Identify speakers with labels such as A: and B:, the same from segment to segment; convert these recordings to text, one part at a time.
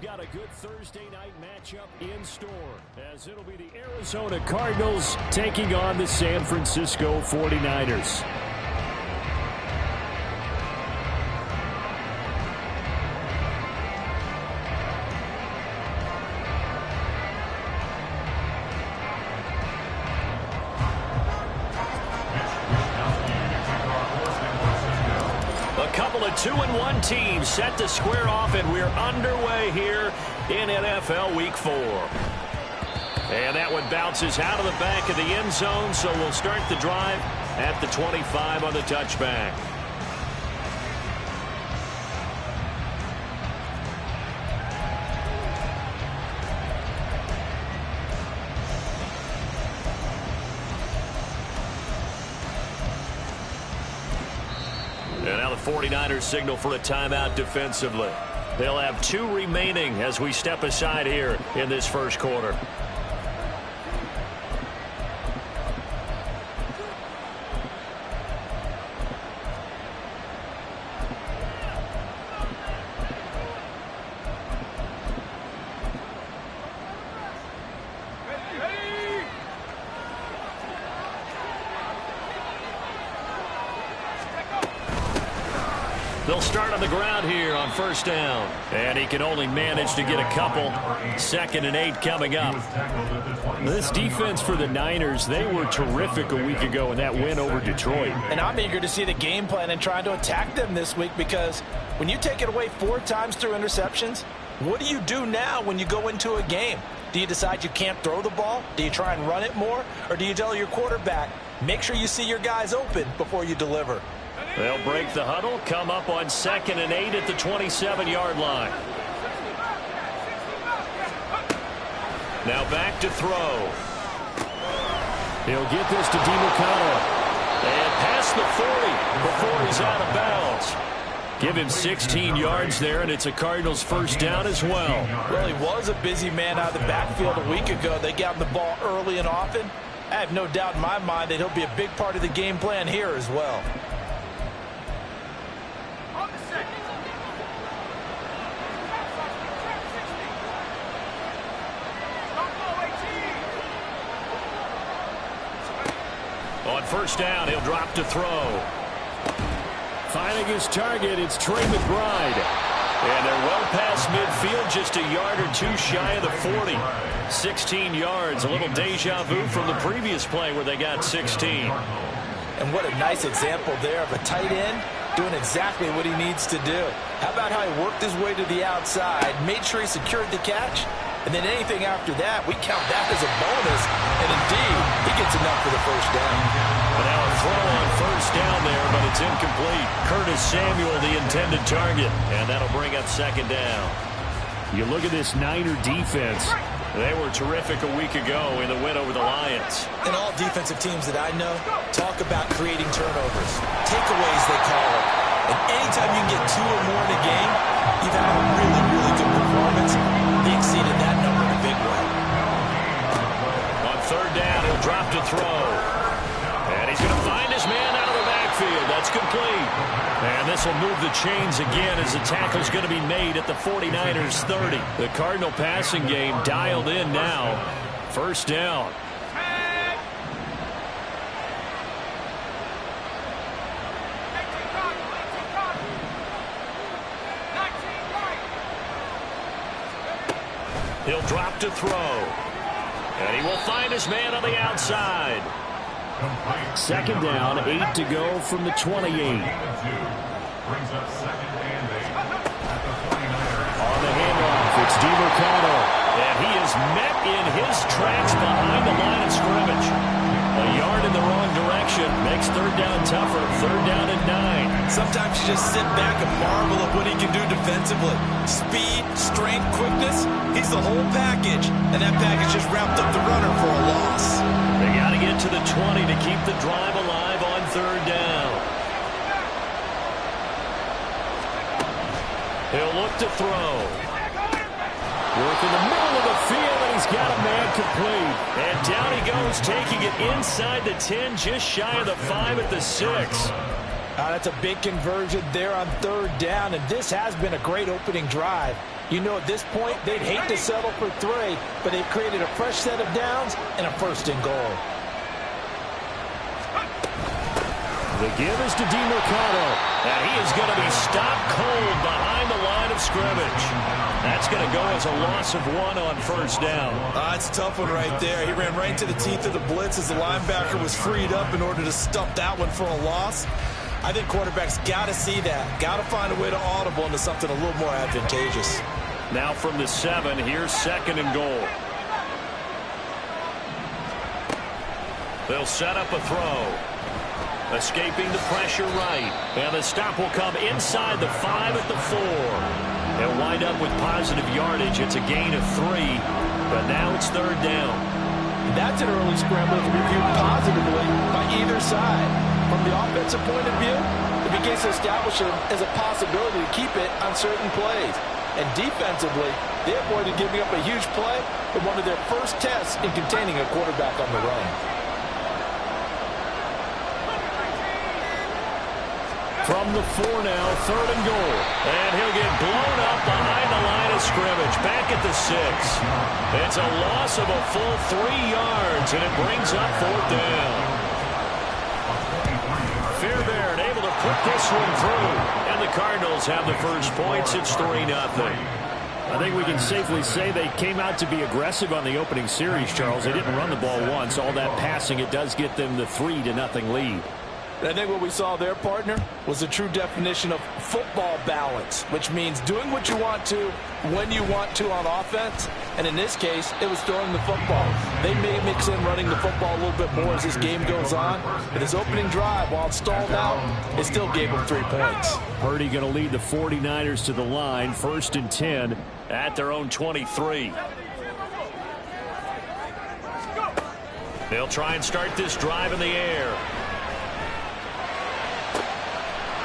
A: We've got a good Thursday night matchup in store, as it'll be the Arizona Cardinals taking on the San Francisco 49ers. A couple of 2-1 teams set to square off, and we're underway here in NFL Week 4. And that one bounces out of the back of the end zone, so we'll start the drive at the 25 on the touchback. And now the 49ers signal for a timeout defensively. They'll have 2 remaining as we step aside here in this first quarter. They'll start on the ground here on first down. And he can only manage to get a couple. 2nd and 8 coming up. This defense for the Niners, they were terrific a week ago in that win over Detroit.
B: And I'm eager to see the game plan and trying to attack them this week, because when you take it away 4 times through interceptions, what do you do now when you go into a game? Do you decide you can't throw the ball? Do you try and run it more? Or do you tell your quarterback, make sure you see your guys open before you deliver?
A: They'll break the huddle, come up on 2nd and 8 at the 27-yard line. Now back to throw. He'll get this to DeMarcano. And past the 40 before he's out of bounds. Give him 16 yards there, and it's a Cardinals first down as well.
B: Well, he was a busy man out of the backfield a week ago. They got him the ball early and often. I have no doubt in my mind that he'll be a big part of the game plan here as well.
A: On first down, he'll drop to throw. Finding his target, it's Trey McBride. And they're well past midfield, just a yard or 2 shy of the 40. 16 yards, a little deja vu from the previous play where they got 16.
B: And what a nice example there of a tight end doing exactly what he needs to do. How about how he worked his way to the outside, made sure he secured the catch, and then anything after that, we count that as a bonus. And indeed, he gets enough for the first down.
A: But now a throw on first down there, but it's incomplete. Curtis Samuel, the intended target, and that'll bring up 2nd down. You look at this Niner defense. They were terrific a week ago in the win over the Lions.
B: And all defensive teams that I know talk about creating turnovers. Takeaways, they call it. And anytime you can get 2 or more in a game, you've had a really, really good performance. They exceeded that number in a big way.
A: On 3rd down, he'll drop to throw. And he's going to find his man out of the backfield. That's complete. And this will move the chains again as the tackle's going to be made at the 49ers 30. The Cardinal passing game dialed in now. First down. He'll drop to throw. And he will find his man on the outside. 2nd down, 8 to go from the 28. On the handoff, it's DeMarcano. And he is met in his tracks behind the line of scrimmage. A yard in the wrong direction makes 3rd down tougher. 3rd down and 9.
B: Sometimes you just sit back and marvel at what he can do defensively. Speed, strength, quickness, he's the whole package. And that package just wrapped up the runner for a loss.
A: They got to get to the 20 to keep the drive alive on 3rd down. He'll look to throw. Work in the middle of the field, and he's got a man complete. And down he goes, taking it inside the 10, just shy of the 5 at the 6.
B: That's a big conversion there on 3rd down, and this has been a great opening drive. You know at this point they'd hate to settle for 3, but they've created a fresh set of downs and a 1st and goal.
A: The give is to DiMercato, and he is going to be stopped cold behind the line of scrimmage. That's going to go as a loss of 1 on 1st down.
C: It's a tough one right there. He ran right into the teeth of the blitz as the linebacker was freed up in order to stuff that one for a loss. I think quarterbacks got to see that. Got to find a way to audible into something a little more advantageous.
A: Now from the 7, here's 2nd and goal. They'll set up a throw. Escaping the pressure right. And the stop will come inside the 5 at the 4. They'll wind up with positive yardage. It's a gain of 3. But now it's 3rd down.
B: That's an early scramble to be viewed positively by either side. From the offensive point of view, it begins to establish them as a possibility to keep it on certain plays. And defensively, they avoided giving up a huge play in one of their first tests in containing a quarterback on the run.
A: From the 4 now, 3rd and goal. And he'll get blown up behind the line of scrimmage. Back at the 6. It's a loss of a full 3 yards, and it brings up 4th down. Fairbairn able to put this one through. And the Cardinals have the first points. It's 3-0. I think we can safely say they came out to be aggressive on the opening series, Charles. They didn't run the ball once. All that passing, it does get them the 3-0 lead.
B: I think what we saw there, partner, was a true definition of football balance, which means doing what you want to when you want to on offense. And in this case, it was throwing the football. They may mix in running the football a little bit more as this game goes on. But his opening drive, while it stalled out, it still gave him 3 points.
A: Purdy going to lead the 49ers to the line, 1st and 10 at their own 23. They'll try and start this drive in the air.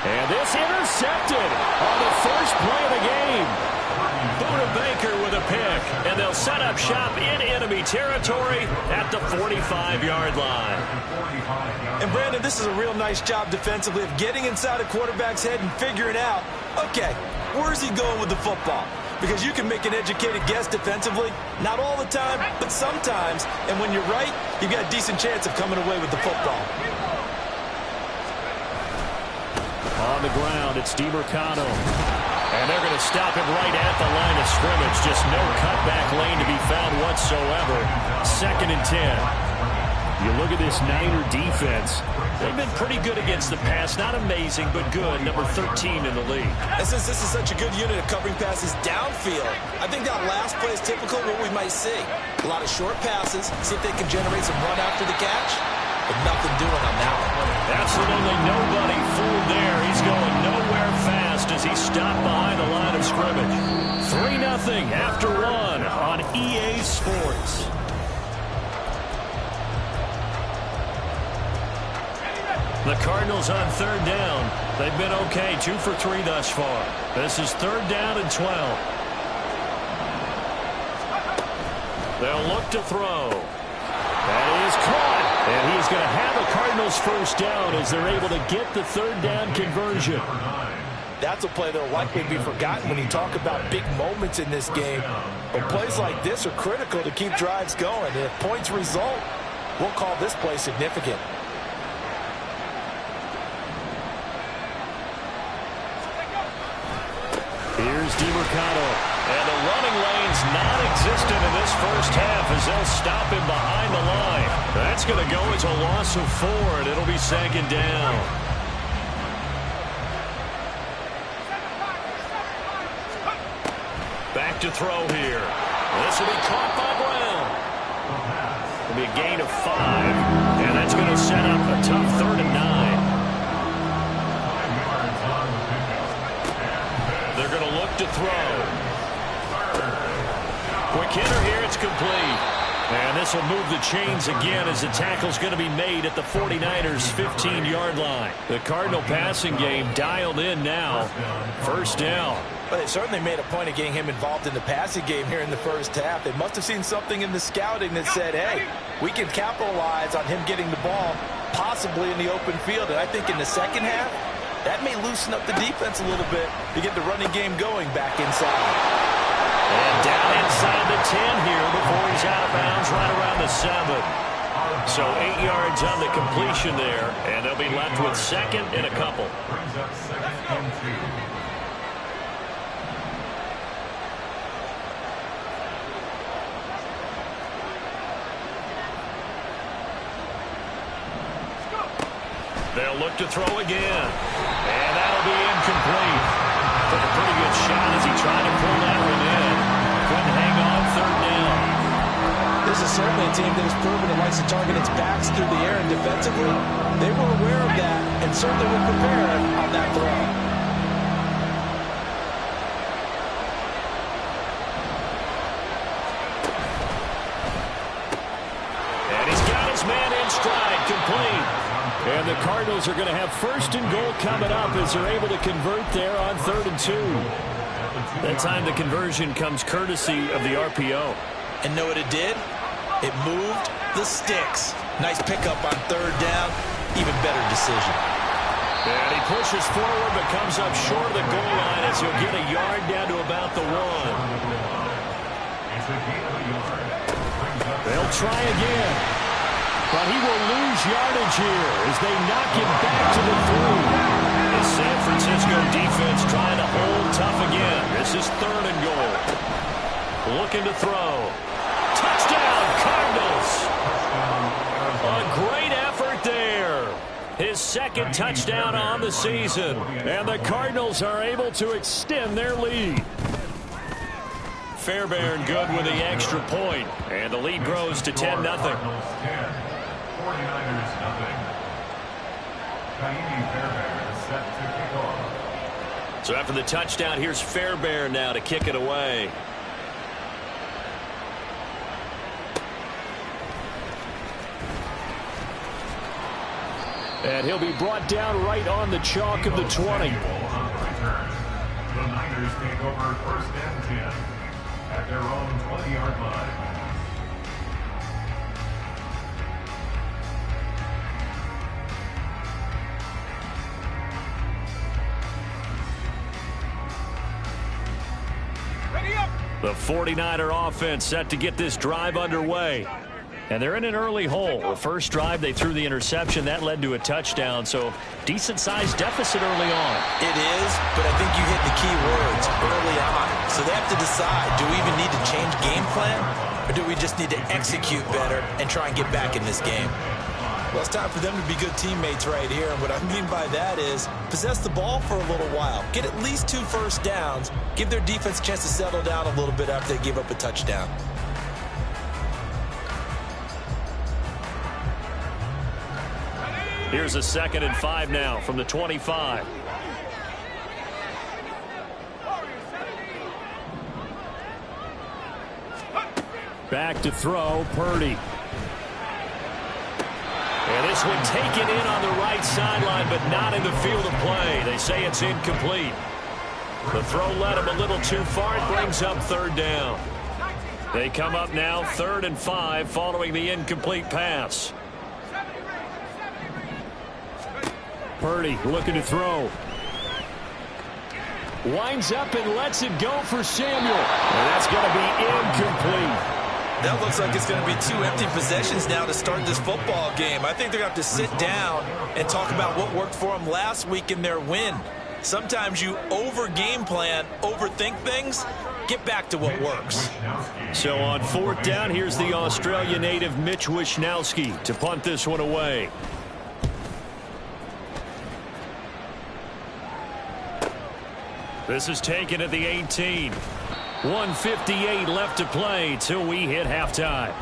A: And this intercepted on the first play of the game. Buda Baker with a pick. And they'll set up shop in enemy territory at the 45-yard line.
C: And, Brandon, this is a real nice job defensively of getting inside a quarterback's head and figuring out, okay, where's he going with the football? Because you can make an educated guess defensively. Not all the time, but sometimes. And when you're right, you've got a decent chance of coming away with the football.
A: On the ground, it's DiMercato. And they're going to stop him right at the line of scrimmage. Just no cutback lane to be found whatsoever. 2nd and 10. You look at this Niner defense. They've been pretty good against the pass. Not amazing, but good. Number 13 in the league.
C: And since this is such a good unit of covering passes downfield, I think that last play is typical of what we might see. A lot of short passes. See if they can generate some run after the catch. But nothing doing on that one.
A: Absolutely nobody fooled there. He's going nowhere fast as he's stopped behind the line of scrimmage. 3-0 after 1 on EA Sports. The Cardinals on 3rd down. They've been okay, 2 for 3 thus far. This is 3rd down and 12. They'll look to throw. That is caught. And he's going to have a Cardinals first down as they're able to get the 3rd down conversion.
B: That's a play that will likely be forgotten when you talk about big moments in this game. But plays like this are critical to keep drives going. And if points result, we'll call this play significant.
A: Here's DiMercato. And the running lane's non-existent in this first half as they'll stop him behind the line. That's going to go as a loss of 4, and it'll be 2nd down. Back to throw here. This will be caught by Brown. It'll be a gain of 5, and that's going to set up a tough 3rd and 9. They're going to look to throw. Quick hitter here, it's complete. And this will move the chains again as the tackle's going to be made at the 49ers' 15-yard line. The Cardinal passing game dialed in now. First down.
B: But they certainly made a point of getting him involved in the passing game here in the first half. They must have seen something in the scouting that said, hey, we can capitalize on him getting the ball possibly in the open field. And I think in the second half, that may loosen up the defense a little bit to get the running game going back inside.
A: And down inside the 10 here before he's out of bounds right around the 7. So 8 yards on the completion there, and they'll be left with second and a couple.
D: Brings up second and 2.
A: They'll look to throw again. And that'll be incomplete. Took a pretty good shot as he tried to pull that one in. Couldn't hang on third down.
B: This is certainly a team that has proven it likes to target its backs through the air, and defensively, they were aware of that and certainly were prepared on that throw.
A: And he's got his man in stride, complete. And the Cardinals are going to have first and goal coming up as they're able to convert there on 3rd and 2. That time the conversion comes courtesy of the RPO.
B: And know what it did? It moved the sticks. Nice pickup on 3rd down. Even better decision.
A: And he pushes forward but comes up short of the goal line as he'll get a yard down to about the 1. They'll try again. But he will lose yardage here as they knock him back to the 3. The San Francisco defense trying to hold tough again. This is 3rd and goal. Looking to throw. Touchdown, Cardinals. A great effort there. His second touchdown on the season. And the Cardinals are able to extend their lead. Fairbairn good with the extra point. And the lead grows to 10-0.
D: 49ers nothing. Set to kick off.
A: So after the touchdown, here's Fairbairn now to kick it away. And he'll be brought down right on the chalk of the 20.
D: The Niners take over 1st and 10 at their own 20-yard line.
A: The 49er offense set to get this drive underway. And they're in an early hole. The first drive, they threw the interception. That led to a touchdown. So decent-sized deficit early on.
B: It is, but I think you hit the key words early on. So they have to decide, do we even need to change game plan? Or do we just need to execute better and try and get back in this game? Well, it's time for them to be good teammates right here. And what I mean by that is possess the ball for a little while. Get at least 2 first downs. Give their defense a chance to settle down a little bit after they give up a touchdown.
A: Here's a 2nd and 5 now from the 25. Back to throw, Purdy. And this one taken in on the right sideline, but not in the field of play. They say it's incomplete. The throw led him a little too far. It brings up 3rd down. They come up now 3rd and 5 following the incomplete pass. Purdy looking to throw. Winds up and lets it go for Samuel. And that's going to be incomplete.
B: That looks like it's going to be 2 empty possessions now to start this football game. I think they're going to have to sit down and talk about what worked for them last week in their win. Sometimes you over-game plan, overthink things. Get back to what works.
A: So on 4th down, here's the Australia native Mitch Wishnowsky to punt this one away. This is taken at the 18. 1:58 left to play till we hit halftime.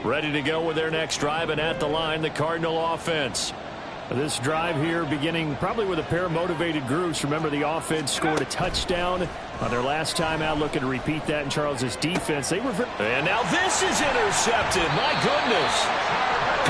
A: Ready to go with their next drive, and at the line, the Cardinal offense. This drive here beginning probably with a pair of motivated groups. Remember, the offense scored a touchdown on their last time out. Looking to repeat that in Charles's defense. And now this is intercepted. My goodness.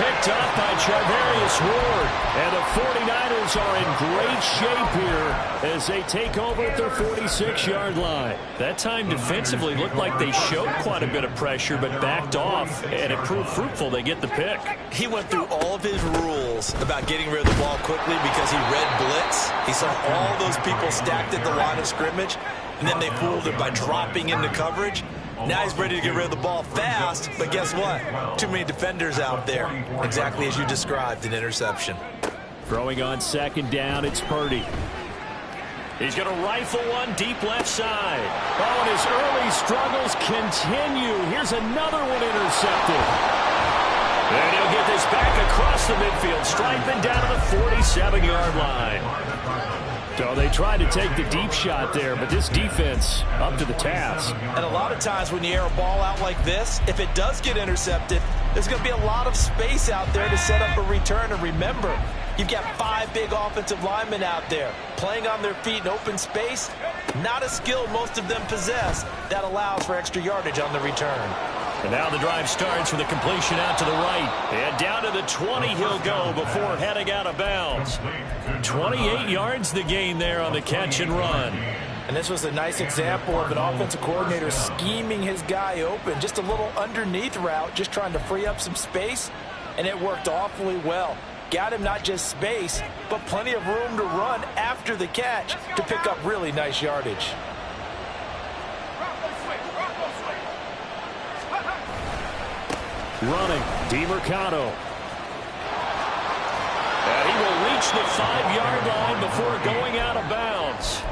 A: Picked picked off by Charvarius Ward. And the 49ers are in great shape here as they take over at their 46-yard line. That time defensively looked like they showed quite a bit of pressure but backed off, and it proved fruitful. They get the pick.
B: He went through all of his rules about getting rid of the ball quickly because he read blitz. He saw all those people stacked at the line of scrimmage, and then they fooled him by dropping into coverage. Now he's ready to get rid of the ball fast, but guess what? Too many defenders out there. Exactly as you described, an interception.
A: Throwing on second down, it's Purdy. He's going to rifle one deep left side. Oh, and his early struggles continue. Here's another one intercepted. And he'll get this back across the midfield, striping down to the 47-yard line. So they tried to take the deep shot there, but this defense up to the task.
B: And a lot of times when you air a ball out like this, if it does get intercepted, there's going to be a lot of space out there to set up a return. And remember, you've got 5 big offensive linemen out there playing on their feet in open space. Not a skill most of them possess that allows for extra yardage on the return.
A: And now the drive starts with a completion out to the right. And down to the 20 he'll go before heading out of bounds. 28 yards the gain there on the catch and run.
B: And this was a nice example of an offensive coordinator scheming his guy open. Just a little underneath route, just trying to free up some space. And it worked awfully well. Got him not just space, but plenty of room to run after the catch to pick up really nice yardage.
A: Running, DeMercado. And he will reach the 5-yard line before going out of bounds.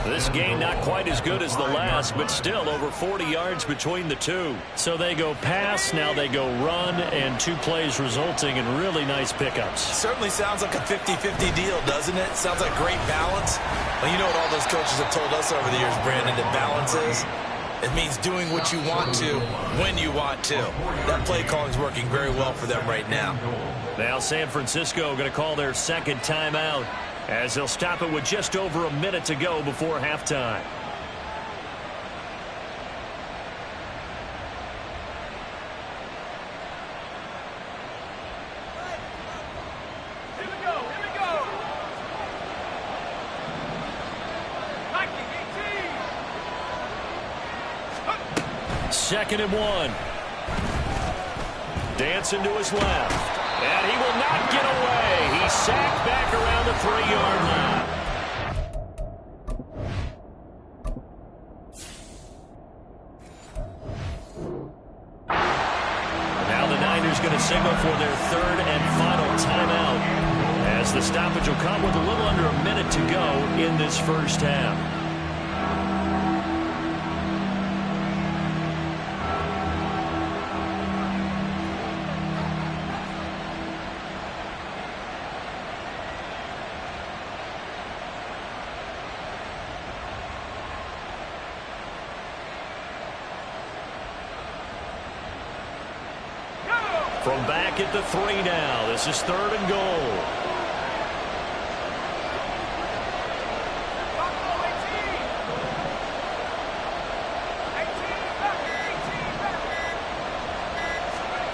A: This game not quite as good as the last, but still over 40 yards between the two. So they go pass, now they go run, and 2 plays resulting in really nice pickups.
B: Certainly sounds like a 50-50 deal, doesn't it? Sounds like great balance. Well, you know what all those coaches have told us over the years, Brandon, that balance is? It means doing what you want to when you want to. That play calling is working very well for them right now.
A: Now San Francisco going to call their second timeout as they'll stop it with just over a minute to go before halftime. Second and 1. Dancing to his left. And he will not get away. He's sacked back around the 3-yard line. Now the Niners going to signal for their third and final timeout as the stoppage will come with a little under a minute to go in this first half. From back at the 3 now. This is 3rd and goal.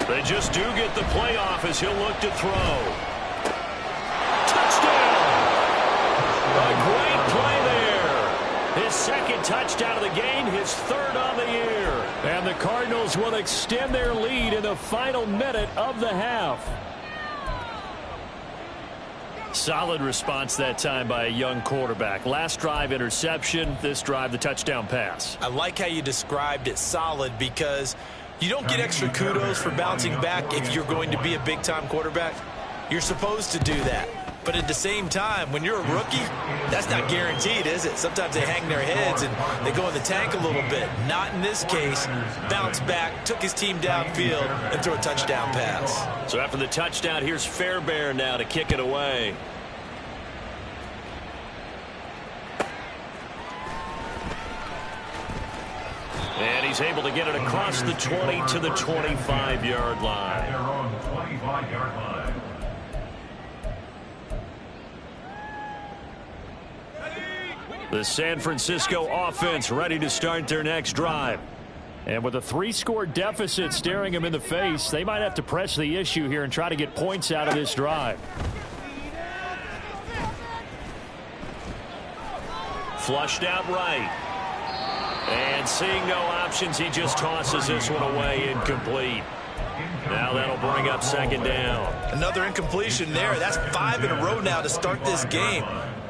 A: They just do get the play off as he'll look to throw. Touchdown! A great play there. His second touchdown of the game, his 3rd on the year. And the Cardinals will extend their lead in the final minute of the half. Solid response that time by a young quarterback. Last drive interception, this drive the touchdown pass.
B: I like how you described it, solid, because you don't get extra kudos for bouncing back if you're going to be a big-time quarterback. You're supposed to do that. But at the same time, when you're a rookie, that's not guaranteed, is it? Sometimes they hang their heads and they go in the tank a little bit. Not in this case. Bounce back, took his team downfield, and threw a touchdown pass.
A: So after the touchdown, here's Fairbairn now to kick it away. And he's able to get it across the 20 to the 25-yard line.
D: At their own 25-yard line.
A: The San Francisco offense ready to start their next drive. And with a 3-score deficit staring him in the face, they might have to press the issue here and try to get points out of this drive.
B: Flushed out right. And seeing no options, he just tosses this one away, incomplete. Now that'll bring up second down.
C: Another incompletion there. That's 5 in a row now to start this game.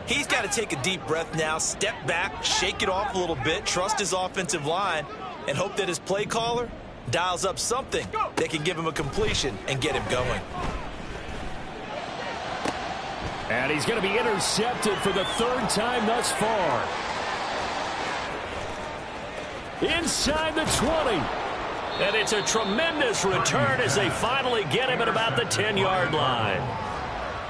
C: He's got to take a deep breath now, step back, shake it off a little bit, trust his offensive line, and hope that his play caller dials up something that can give him a completion and get him going.
A: And he's going to be intercepted for the 3rd time thus far. Inside the 20.
B: And it's a tremendous return as they finally get him at about the 10-yard line.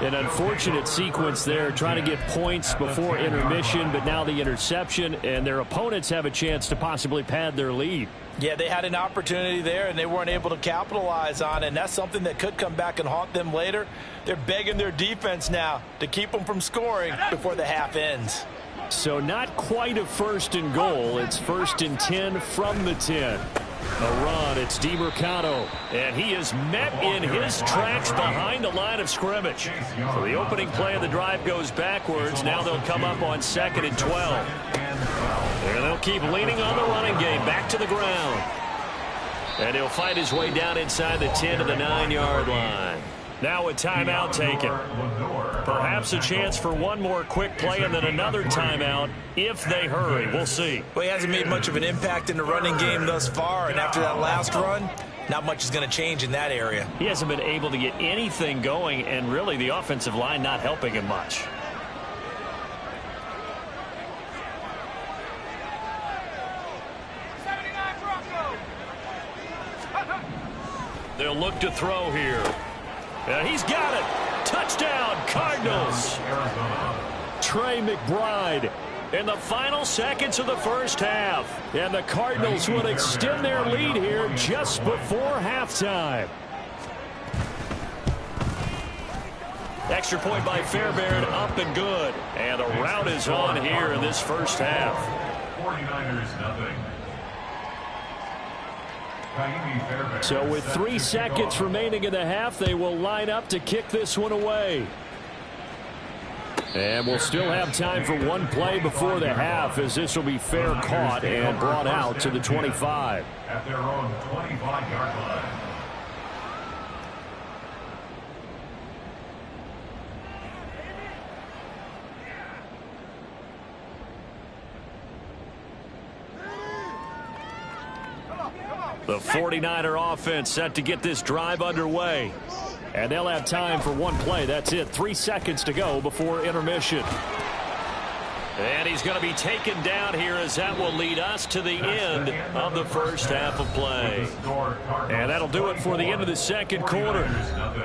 A: An unfortunate sequence there, trying to get points before intermission, but now the interception, and their opponents have a chance to possibly pad their lead.
B: Yeah, they had an opportunity there, and they weren't able to capitalize on it, and that's something that could come back and haunt them later. They're begging their defense now to keep them from scoring before the half ends.
A: So not quite a 1st and goal. It's 1st and 10 from the 10. A run, it's DeMercado, and he is met in his tracks behind the line of scrimmage. So the opening play of the drive goes backwards. Now they'll come up on 2nd and 12. And they'll keep leaning on the running game, back to the ground. And he'll fight his way down inside the 10 to the 9-yard line. Now a timeout taken. Perhaps a chance for one more quick play and then another timeout if they hurry. We'll see.
C: Well, he hasn't made much of an impact in the running game thus far, and after that last run, not much is going to change in that area.
A: He hasn't been able to get anything going, and really the offensive line not helping him much. They'll look to throw here. And he's got it. Touchdown, Cardinals. Trey McBride in the final seconds of the first half. And the Cardinals will extend their lead here just before halftime. Extra point by Fairbairn, up and good. And the route is on here in this first half.
D: 49ers nothing.
A: So with 3 seconds remaining in the half, they will line up to kick this one away. And we'll still have time for one play before the half, as this will be fair caught and brought out to the 25.
D: At their own 25-yard line.
A: The 49er offense set to get this drive underway. And they'll have time for one play. That's it. 3 seconds to go before intermission. And he's going to be taken down here, as that will lead us to the end of the first half of play. And that'll do it for the end of the second quarter.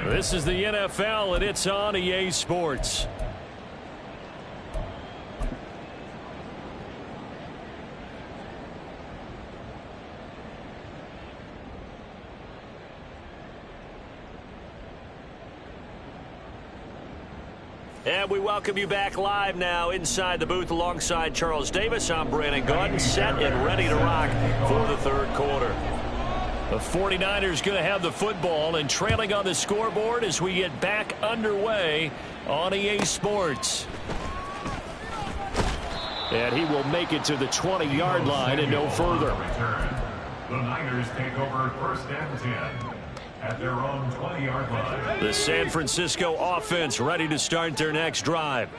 A: This is the NFL, and it's on EA Sports. And we welcome you back live now inside the booth alongside Charles Davis. I'm Brandon Gaudin, set and ready to rock for the third quarter. The 49ers going to have the football and trailing on the scoreboard as we get back underway on EA Sports. And he will make it to the 20-yard line and no further.
D: The Niners take over 1st and 10. At their own 20-yard line.
A: The San Francisco offense ready to start their next drive.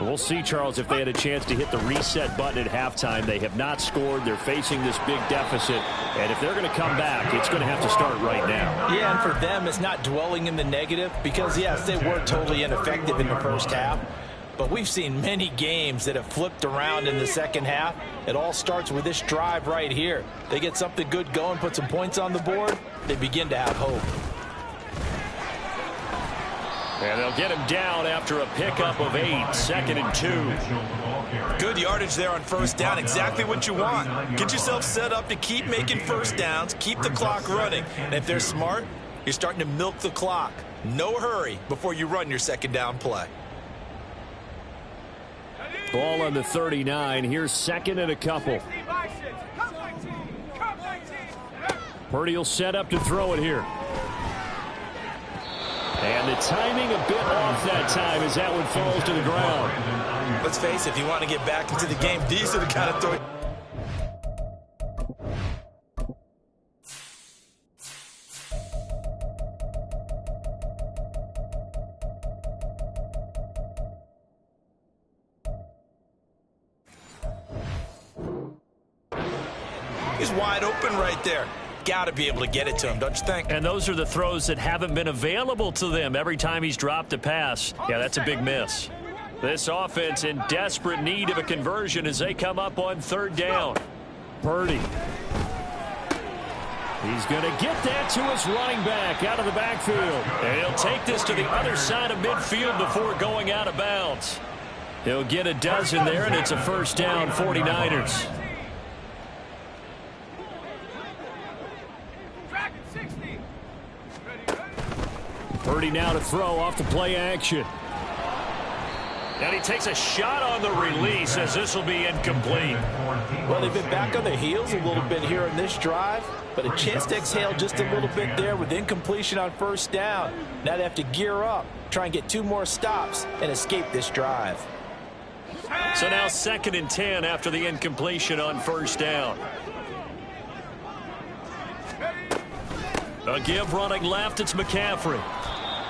A: We'll see, Charles, if they had a chance to hit the reset button at halftime. They have not scored. They're facing this big deficit. And if they're going to come back, it's going to have to start right now.
B: Yeah, and for them, it's not dwelling in the negative because, yes, they were totally ineffective in the first half. But we've seen many games that have flipped around in the second half. It all starts with this drive right here. They get something good going, put some points on the board, they begin to have hope.
A: And they'll get him down after a pickup of 8, 2nd and 2.
C: Good yardage there on first down, exactly what you want. Get yourself set up to keep making first downs, keep the clock running. And if they're smart, you're starting to milk the clock. No hurry before you run your second down play.
A: Ball on the 39. Here's 2nd and a couple. Purdy will set up to throw it here. And the timing a bit off that time as that one falls to the ground.
C: Let's face it, if you want to get back into the game, these are the kind of throws. He's wide open right there. Got to be able to get it to him, don't you think?
A: And those are the throws that haven't been available to them every time he's dropped a pass. Yeah, that's a big miss. This offense in desperate need of a conversion as they come up on third down. Purdy. He's going to get that to his running back out of the backfield. And he'll take this to the other side of midfield before going out of bounds. He'll get a dozen there, and it's a first down, 49ers. Purdy now to throw off the play action. And he takes a shot on the release as this will be incomplete.
B: Well, they've been back on their heels a little bit here in this drive, but a chance to exhale just a little bit there with incompletion on first down. Now they have to gear up, try and get 2 more stops and escape this drive.
A: So now 2nd and 10 after the incompletion on first down. A give running left, it's McCaffrey.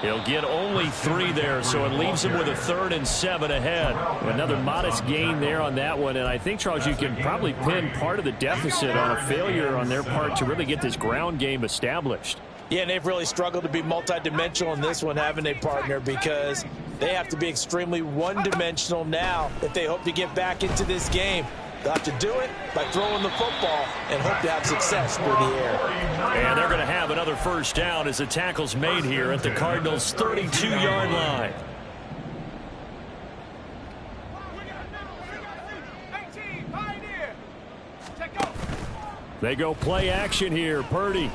A: He'll get only 3 there, so it leaves him with a 3rd and 7 ahead. Another modest gain there on that one, and I think, Charles, you can probably pin part of the deficit on a failure on their part to really get this ground game established.
B: Yeah, and they've really struggled to be multidimensional in this one, haven't they, partner, because they have to be extremely one-dimensional now if they hope to get back into this game. They'll have to do it by throwing the football and hope to have success through the air.
A: And they're going to have another first down as the tackle's made here at the Cardinals' 32-yard line. They go play action here. Purdy.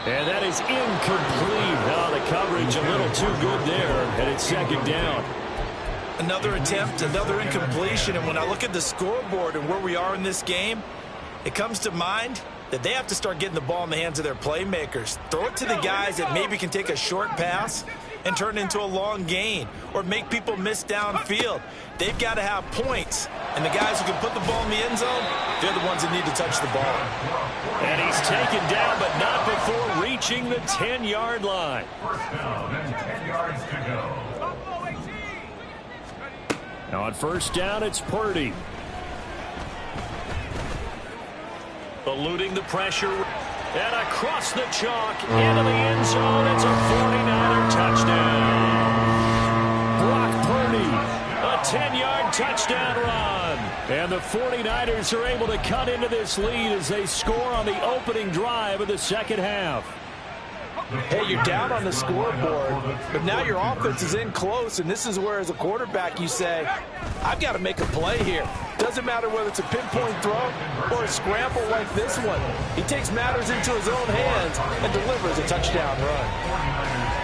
A: And that is incomplete. Oh, the coverage a little too good there, and it's 2nd down.
C: Another attempt, another incompletion, and when I look at the scoreboard and where we are in this game, it comes to mind that they have to start getting the ball in the hands of their playmakers. Throw it to the guys that maybe can take a short pass and turn it into a long gain or make people miss downfield. They've got to have points, and the guys who can put the ball in the end zone, they're the ones that need to touch the ball.
A: And he's taken down, but not before reaching the 10-yard line.
D: First down and 10 yards to go.
A: Now on first down, it's Purdy. Eluding the pressure. And across the chalk into the end zone. It's a 49er touchdown. Brock Purdy, a 10-yard touchdown run. And the 49ers are able to cut into this lead as they score on the opening drive of the second half.
B: Hey, you're down on the scoreboard, but now your offense is in close, and this is where, as a quarterback, you say, I've got to make a play here. Doesn't matter whether it's a pinpoint throw or a scramble like this one. He takes matters into his own hands and delivers a touchdown run.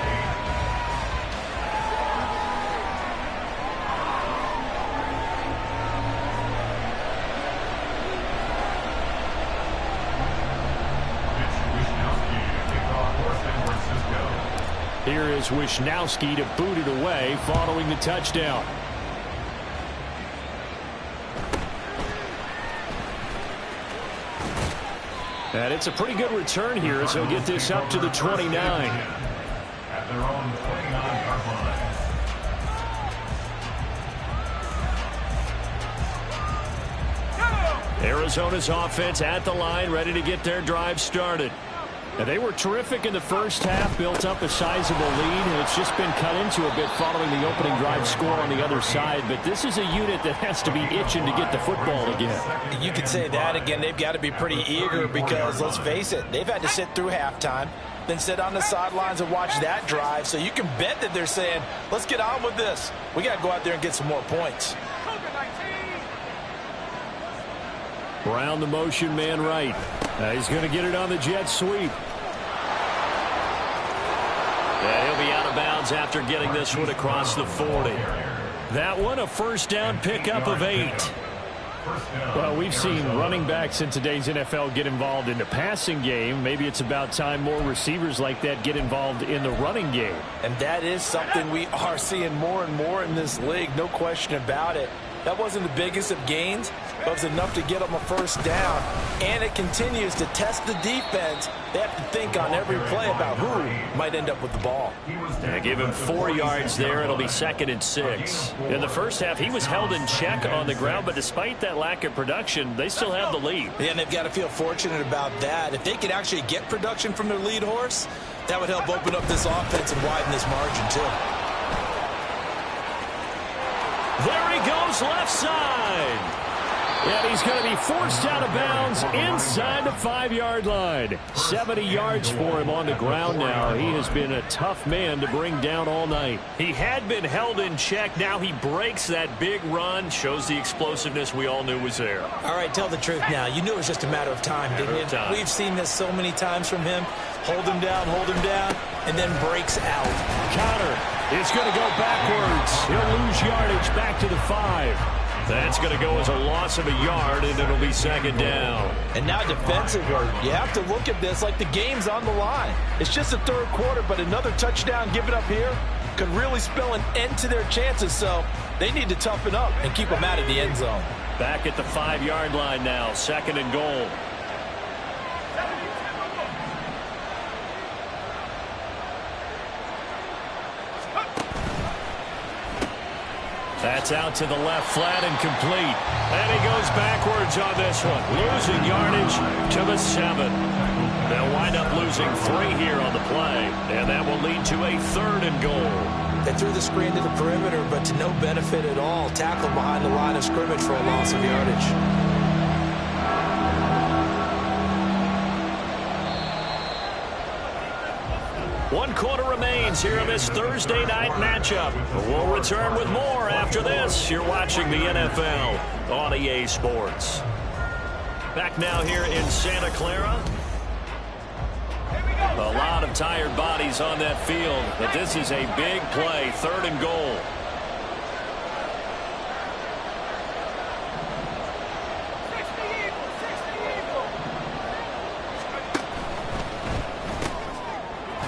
A: Here is Wisnowski to boot it away following the touchdown. And it's a pretty good return here as he'll get this up to the 29.
D: At their own 29-yard line.
A: Arizona's offense at the line, ready to get their drive started. And they were terrific in the first half, built up a sizable lead, and it's just been cut into a bit following the opening drive score on the other side. But this is a unit that has to be itching to get the football again.
B: You could say that again. They've got to be pretty eager because, let's face it, they've had to sit through halftime, then sit on the sidelines and watch that drive. So you can bet that they're saying, let's get on with this. We got to go out there and get some more points.
A: Brown, the motion man right. He's going to get it on the jet sweep. Yeah, he'll be out of bounds after getting this one across the 40. That one, a first down pickup of 8.
D: First down.
A: Well, we've seen running backs in today's NFL get involved in the passing game. Maybe it's about time more receivers like that get involved in the running game.
B: And that is something we are seeing more and more in this league, no question about it. That wasn't the biggest of gains, but it was enough to get them a first down. And it continues to test the defense. They have to think on every play about who might end up with the ball.
A: Give him 4 yards there. It'll be 2nd and 6. In the first half, he was held in check on the ground, but despite that lack of production, they still have the lead.
B: Yeah, and they've got to feel fortunate about that. If they could actually get production from their lead horse, that would help open up this offense and widen this margin, too.
A: There he goes, left side. And he's going to be forced out of bounds inside the 5-yard line. 70 yards for him on the ground now. He has been a tough man to bring down all night. He had been held in check. Now he breaks that big run. Shows the explosiveness we all knew was there.
B: All right, tell the truth now. You knew it was just a matter of time, didn't you? We've seen this so many times from him. Hold him down, and then breaks out.
A: Connor is going to go backwards. He'll lose yardage back to the 5. That's going to go as a loss of a yard, and it'll be 2nd down.
B: And now defensively, you have to look at this like the game's on the line. It's just the 3rd quarter, but another touchdown given up here could really spell an end to their chances, so they need to toughen up and keep them out of the end zone.
A: Back at the 5-yard line now, 2nd and goal. That's out to the left, flat and complete. And he goes backwards on this one, losing yardage to the 7. They'll wind up losing 3 here on the play, and that will lead to a 3rd and goal.
B: They threw the screen to the perimeter, but to no benefit at all. Tackled behind the line of scrimmage for a loss of yardage.
A: One quarter remains here in this Thursday night matchup. We'll return with more after this. You're watching the NFL on EA Sports. Back now here in Santa Clara. A lot of tired bodies on that field, but this is a big play, 3rd and goal.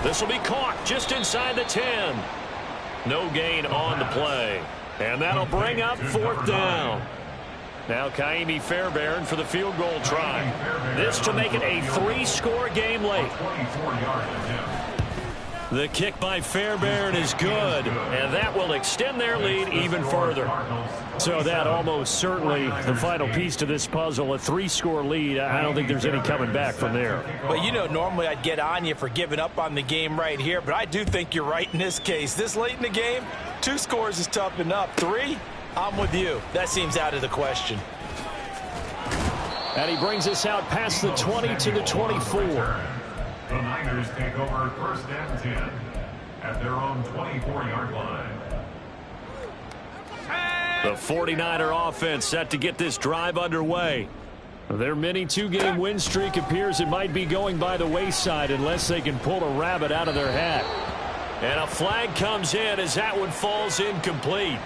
A: This will be caught just inside the 10. No gain on the play. And that'll bring up 4th down. Now Kaimi Fairbairn for the field goal try. This to make it a 3-score game late. The kick by Fairbairn is good, and that will extend their lead even further. So that almost certainly the final piece to this puzzle, a 3-score lead. I don't think there's any coming back from there.
B: Well, you know, normally I'd get on you for giving up on the game right here, but I do think you're right in this case. This late in the game, 2 scores is tough enough. 3, I'm with you. That seems out of the question.
A: And he brings us out past the 20 to the 24.
D: The Niners take over 1st and 10 at their own 24-yard line.
A: The 49er offense set to get this drive underway. Their mini 2-game win streak appears it might be going by the wayside unless they can pull a rabbit out of their hat. And a flag comes in as that one falls incomplete.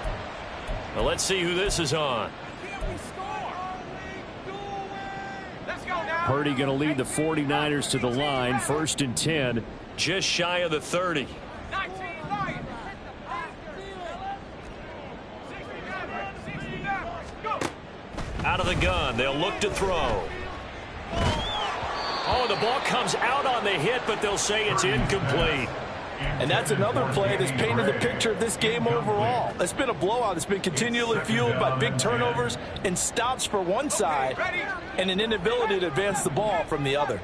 A: Well, let's see who this is on. Purdy going to lead the 49ers to the line, 1st and 10, just shy of the 30. Out of the gun, they'll look to throw. Oh, the ball comes out on the hit, but they'll say it's incomplete.
B: And that's another play that's painted the picture of this game overall. It's been a blowout. It's been continually fueled by big turnovers and stops for one side and an inability to advance the ball from the other.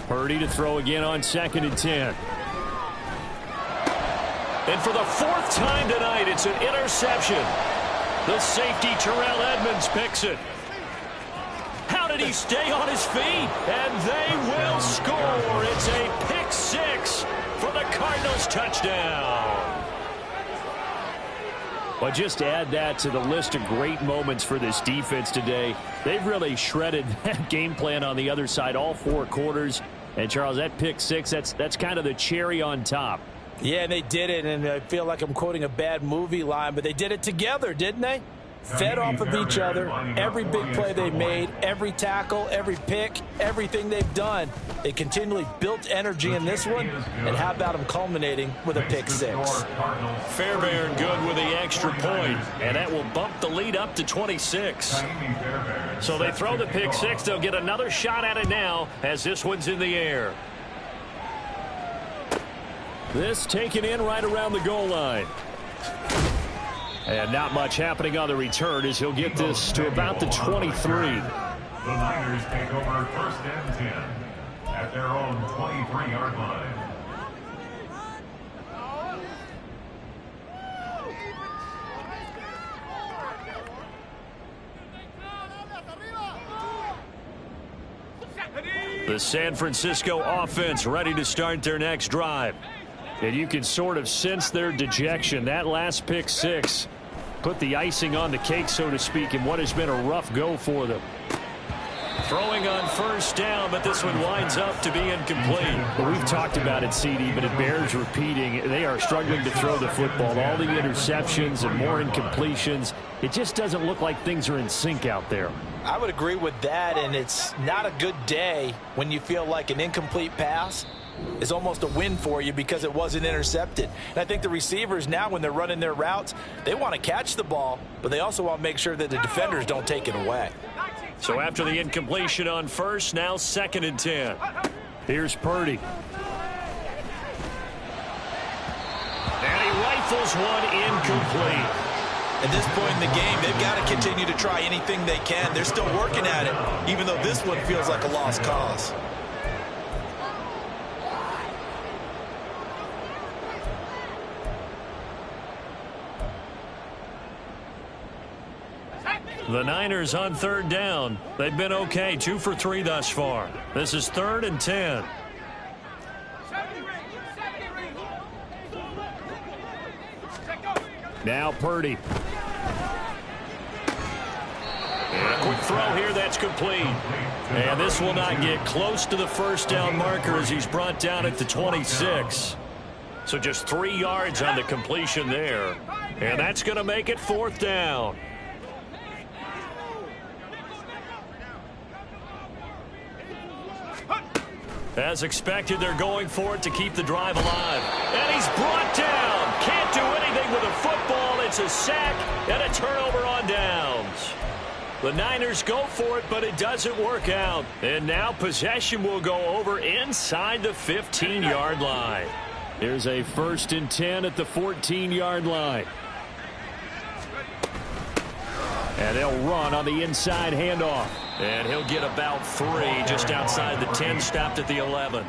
A: Purdy to throw again on 2nd and 10. And for the 4th time tonight, it's an interception. The safety, Terrell Edmonds, picks it. How did he stay on his feet? And they will score. It's a pick 6 for the Cardinals touchdown. Well, just add that to the list of great moments for this defense today. They've really shredded that game plan on the other side all 4 quarters. And, Charles, that pick 6, that's kind of the cherry on top.
B: Yeah, and they did it, and I feel like I'm quoting a bad movie line, but they did it together, didn't they? Fed off of each other, every big play they made, every tackle, every pick, everything they've done. They continually built energy in this one, and how about them culminating with a pick 6?
A: Fairbairn good with the extra point, and that will bump the lead up to 26. So they throw the pick 6. They'll get another shot at it now as this one's in the air. This taken in right around the goal line. And not much happening on the return as he'll get this to about the 23.
D: The Niners take over 1st and 10 at their own 23-yard line.
A: The San Francisco offense ready to start their next drive. And you can sort of sense their dejection. That last pick 6 put the icing on the cake, so to speak, in what has been a rough go for them. Throwing on 1st down, but this one winds up to be incomplete. Well, we've talked about it, CD, but it bears repeating. They are struggling to throw the football. All the interceptions and more incompletions. It just doesn't look like things are in sync out there.
B: I would agree with that, and it's not a good day when you feel like an incomplete pass is almost a win for you because it wasn't intercepted. And I think the receivers now, when they're running their routes, they want to catch the ball, but they also want to make sure that the defenders don't take it away.
A: So after the incompletion on 1st, now 2nd and 10. Here's Purdy. And he rifles one incomplete.
B: At this point in the game, they've got to continue to try anything they can. They're still working at it, even though this one feels like a lost cause.
A: The Niners on 3rd down. They've been okay, 2 for 3 thus far. This is 3rd and 10. Now Purdy. And a quick throw here, that's complete. And this will not get close to the 1st down marker as he's brought down at the 26. So just 3 yards on the completion there. And that's going to make it 4th down. As expected, they're going for it to keep the drive alive. And he's brought down. Can't do anything with a football. It's a sack and a turnover on downs. The Niners go for it, but it doesn't work out. And now possession will go over inside the 15-yard line. Here's a 1st and 10 at the 14-yard line. And they'll run on the inside handoff. And he'll get about 3 just outside the 10, stopped at the 11.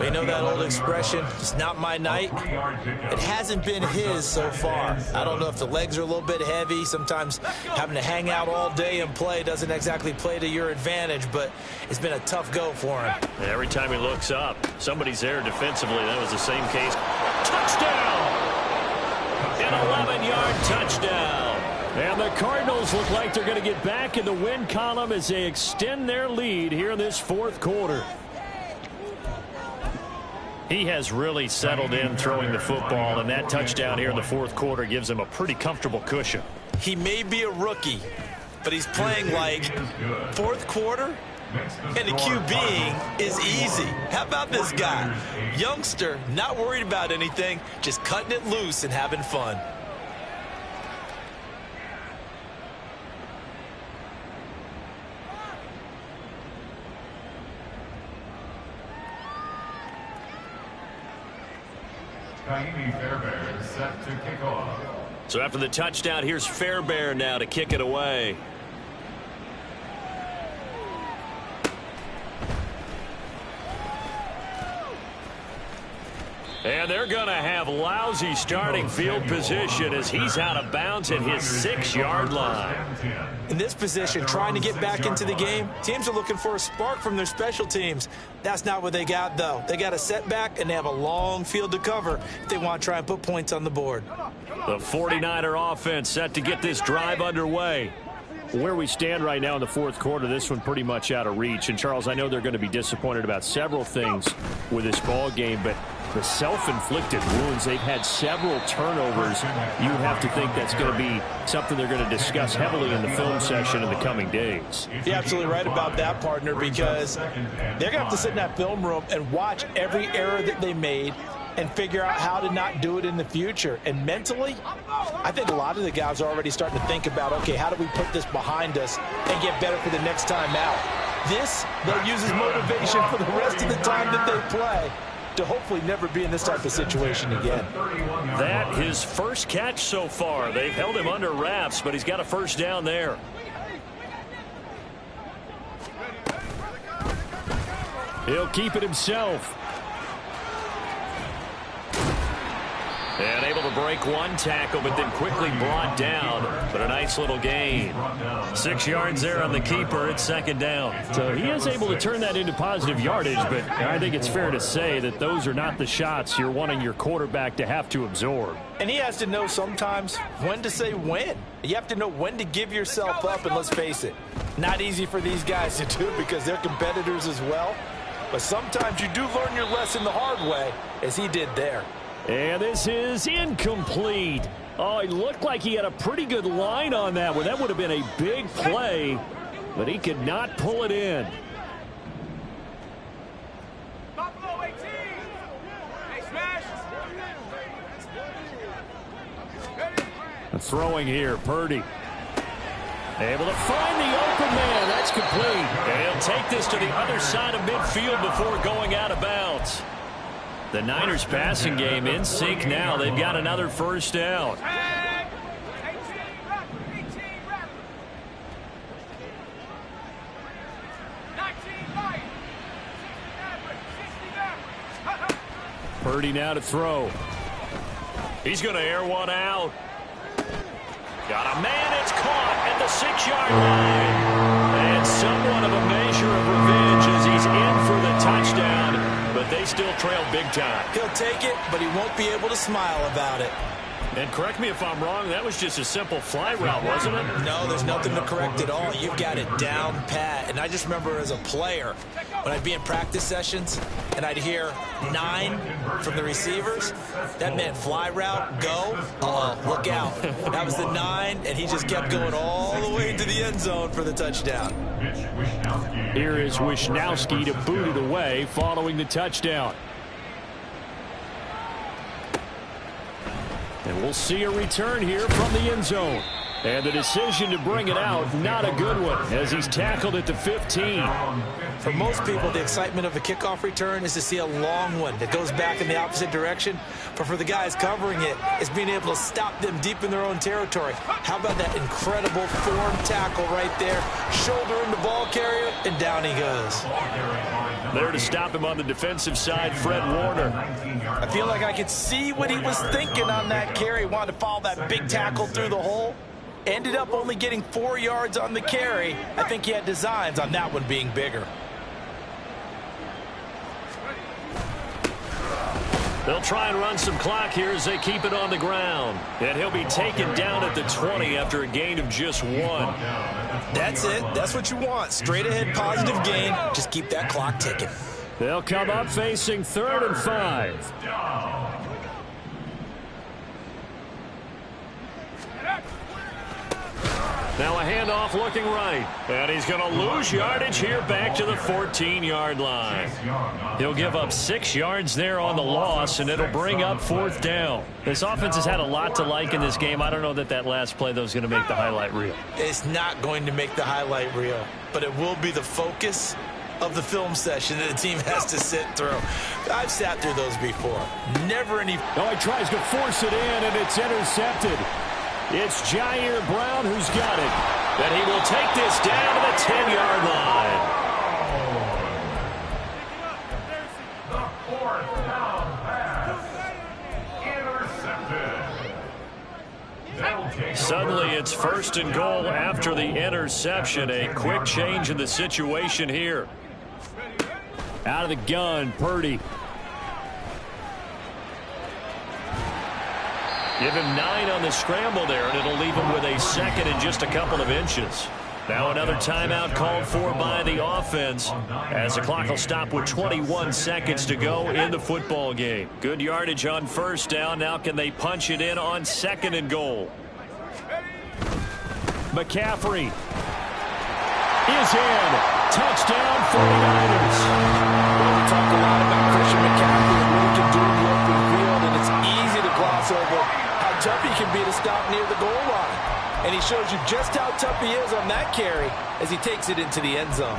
B: They know that old expression, it's not my night. It hasn't been his so far. I don't know if the legs are a little bit heavy. Sometimes having to hang out all day and play doesn't exactly play to your advantage, but it's been a tough go for him.
A: Every time he looks up, somebody's there defensively. That was the same case. Touchdown! An 11-yard touchdown. And the Cardinals look like they're going to get back in the win column as they extend their lead here in this 4th quarter. He has really settled in throwing the football, and that touchdown here in the 4th quarter gives him a pretty comfortable cushion.
B: He may be a rookie, but he's playing like 4th quarter, and the QBing is easy. How about this guy? Youngster, not worried about anything, just cutting it loose and having fun.
D: Fairbairn set to kick off.
A: So after the touchdown, here's Fairbairn now to kick it away. And they're going to have lousy starting field position as he's out of bounds at his 6-yard line.
B: In this position, trying to get back into the game, teams are looking for a spark from their special teams. That's not what they got, though. They got a setback, and they have a long field to cover if they want to try and put points on the board.
A: The 49er offense set to get this drive underway. Where we stand right now in the fourth quarter, this one pretty much out of reach. And, Charles, I know they're going to be disappointed about several things with this ball game, but the self-inflicted wounds, they've had several turnovers. You have to think that's going to be something they're going to discuss heavily in the film session in the coming days.
B: You're absolutely right about that, partner, because they're going to have to sit in that film room and watch every error that they made and figure out how to not do it in the future. And mentally, I think a lot of the guys are already starting to think about, okay, how do we put this behind us and get better for the next time out? This, they'll use as motivation for the rest of the time that they play to hopefully never be in this type of situation again.
A: That his first catch so far. They've held him under wraps, but he's got a first down there. He'll keep it himself. And able to break one tackle, but then quickly brought down. But a nice little gain. 6 yards there on the keeper. It's second down. So he is able to turn that into positive yardage, but I think it's fair to say that those are not the shots you're wanting your quarterback to have to absorb.
B: And he has to know sometimes when to say when. You have to know when to give yourself up, and let's face it, not easy for these guys to do because they're competitors as well. But sometimes you do learn your lesson the hard way, as he did there.
A: And this is incomplete. Oh, it looked like he had a pretty good line on that one. That would have been a big play, but he could not pull it in. Throwing here, Purdy. Able to find the open man. That's complete. And he'll take this to the other side of midfield before going out of bounds. The Niners passing game in sync now. They've got another first down. Purdy now to throw. He's going to air one out. Got a man. It's caught at the 6-yard line. And somewhat of a measure of revenge as he's in for the touchdown. But they still trail big time.
B: He'll take it, but he won't be able to smile about it.
A: And correct me if I'm wrong, that was just a simple fly route, wasn't it?
B: No, there's nothing to correct at all. You've got it down pat. And I just remember as a player, when I'd be in practice sessions and I'd hear 9 from the receivers, that meant fly route, go, look out. That was the 9, and he just kept going all the way into the end zone for the touchdown.
A: Here is Wishnowski to boot it away following the touchdown. And we'll see a return here from the end zone. And the decision to bring it out, not a good one, as he's tackled at the 15.
B: For most people, the excitement of a kickoff return is to see a long one that goes back in the opposite direction. But for the guys covering it, it's being able to stop them deep in their own territory. How about that incredible form tackle right there? Shoulder in the ball carrier, and down he goes.
A: There to stop him on the defensive side, Fred Warner.
B: I feel like I could see what he was thinking on that carry. Wanted to follow that big tackle through the hole. Ended up only getting 4 yards on the carry. I think he had designs on that one being bigger.
A: They'll try and run some clock here as they keep it on the ground. And he'll be taken down at the 20 after a gain of just 1.
B: That's it. That's what you want. Straight ahead positive gain. Just keep that clock ticking.
A: They'll come up facing 3rd and 5. Now a handoff looking right. And he's going to lose yardage here back to the 14-yard line. He'll give up 6 yards there on the loss, and it'll bring up 4th down. This offense has had a lot to like in this game. I don't know that last play, though, is going to make the highlight reel.
B: It's not going to make the highlight reel, but it will be the focus of the film session that the team has to sit through. I've sat through those before. Never any...
A: Oh, he tries to force it in, and it's intercepted. It's Jair Brown who's got it. And he will take this down to the 10-yard line.
D: The 4th down pass. Intercepted.
A: Suddenly it's 1st and goal after the interception. A quick change in the situation here. Out of the gun, Purdy. Give him 9 on the scramble there, and it'll leave him with a second and just a couple of inches. Now another timeout called for by the offense as the clock will stop with 21 seconds to go in the football game. Good yardage on first down. Now can they punch it in on second and goal? McCaffrey is in. Touchdown 49ers.
B: Well, we talk a lot about Christian McCaffrey and what he can do in the open field, and it's easy to gloss over how tough he can be to stop near the goal line. And he shows you just how tough he is on that carry as he takes it into the end zone.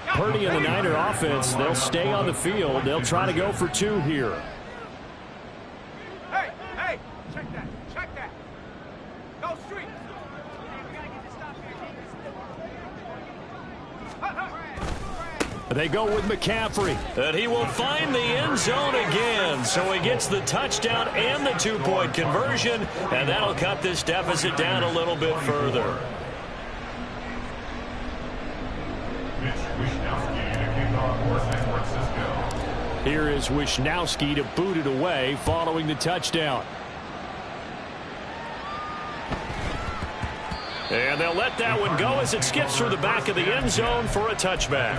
A: Purdy and the Niner offense, they'll stay on the field. They'll try to go for 2 here.
E: Hey, check that. Go street.
A: They go with McCaffrey, and he will find the end zone again. So he gets the touchdown and the 2-point conversion, and that'll cut this deficit down a little bit further. Here is Wishnowski to boot it away following the touchdown. And they'll let that one go as it skips through the back of the end zone for a touchback.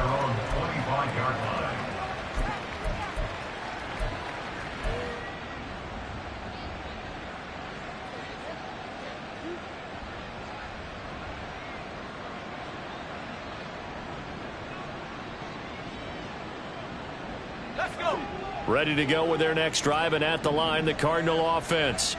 A: Ready to go with their next drive, and at the line, the Cardinal offense.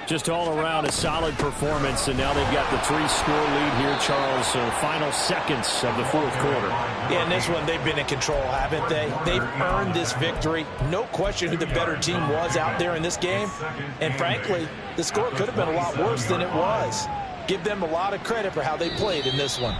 A: Just all around a solid performance, and now they've got the 3-score lead here, Charles. So final seconds of the 4th quarter.
B: Yeah, in this one, they've been in control, haven't they? They've earned this victory. No question who the better team was out there in this game. And frankly, the score could have been a lot worse than it was. Give them a lot of credit for how they played in this one.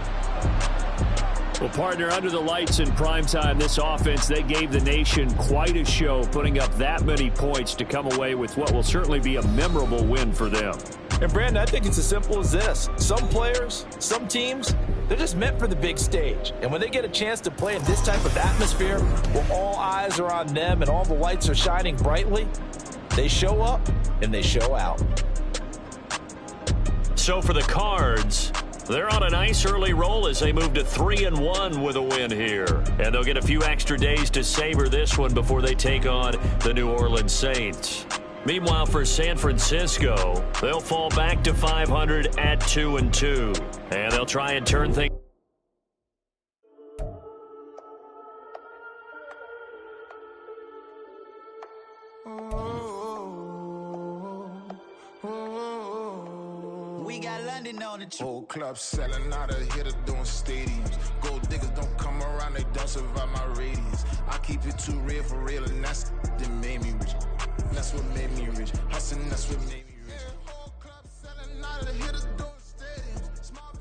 A: Well, partner, under the lights in primetime, this offense, they gave the nation quite a show, putting up that many points to come away with what will certainly be a memorable win for them.
B: And, Brandon, I think it's as simple as this. Some players, some teams, they're just meant for the big stage. And when they get a chance to play in this type of atmosphere where all eyes are on them and all the lights are shining brightly, they show up and they show out.
A: So for the Cards, they're on a nice early roll as they move to 3-1 with a win here. And they'll get a few extra days to savor this one before they take on the New Orleans Saints. Meanwhile, for San Francisco, they'll fall back to 500 at 2-2. And they'll try and turn things.
F: We got London on the
G: whole club selling out of here to doing stadiums. Gold diggers don't come around, they don't survive my radius. I keep it too real for real, and that's that made me rich. That's what made me rich. Hustling, that's what made me rich. Whole club selling out of here